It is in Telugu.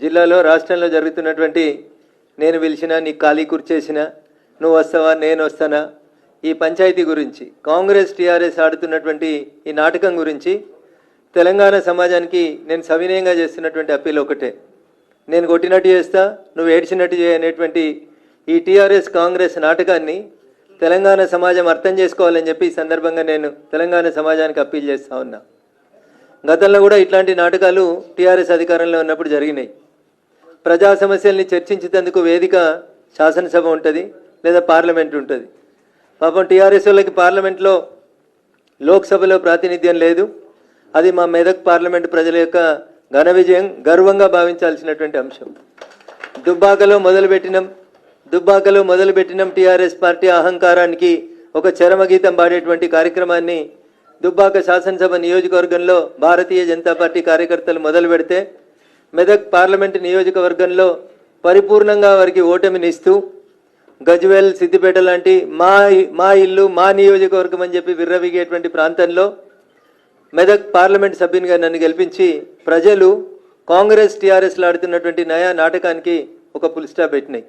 జిల్లాలో రాష్ట్రంలో జరుగుతున్నటువంటి నేను పిలిచినా నీకు ఖాళీ కుర్చేసినా నువ్వు వస్తావా నేను వస్తానా ఈ పంచాయతీ గురించి కాంగ్రెస్ టీఆర్ఎస్ ఆడుతున్నటువంటి ఈ నాటకం గురించి తెలంగాణ సమాజానికి నేను సవినయంగా చేస్తున్నటువంటి అప్పీల్ ఒకటే. నేను కొట్టినట్టు చేస్తా నువ్వు ఏడ్చినట్టు చేయనేటువంటి ఈ టీఆర్ఎస్ కాంగ్రెస్ నాటకాన్ని తెలంగాణ సమాజం అర్థం చేసుకోవాలని చెప్పి ఈ సందర్భంగా నేను తెలంగాణ సమాజానికి అప్పీల్ చేస్తా ఉన్నా. గతంలో కూడా ఇట్లాంటి నాటకాలు టీఆర్ఎస్ అధికారంలో ఉన్నప్పుడు జరిగినాయి. ప్రజా సమస్యల్ని చర్చించేందుకు వేదిక శాసనసభ ఉంటుంది లేదా పార్లమెంట్ ఉంటుంది. పాపం టీఆర్ఎస్ వాళ్ళకి పార్లమెంట్లో లోక్సభలో ప్రాతినిధ్యం లేదు. అది మా మెదక్ పార్లమెంట్ ప్రజల యొక్క ఘన విజయం, గర్వంగా భావించాల్సినటువంటి అంశం. దుబ్బాకలో మొదలుపెట్టినం టీఆర్ఎస్ పార్టీ అహంకారానికి ఒక చరమగీతం పాడేటువంటి కార్యక్రమాన్ని దుబ్బాక శాసనసభ నియోజకవర్గంలో భారతీయ జనతా పార్టీ కార్యకర్తలు మొదలు పెడితే మెదక్ పార్లమెంటు నియోజకవర్గంలో పరిపూర్ణంగా వారికి ఓటమినిస్తూ గజ్వేల్ సిద్దిపేట లాంటి మా ఇల్లు మా నియోజకవర్గం అని చెప్పి విర్రవీగేటువంటి ప్రాంతంలో మెదక్ పార్లమెంట్ సభ్యునిగా నన్ను గెలిపించి ప్రజలు కాంగ్రెస్ టీఆర్ఎస్లు ఆడుతున్నటువంటి నయా నాటకానికి ఒక ఫుల్ స్టాప్ పెట్టినాయి.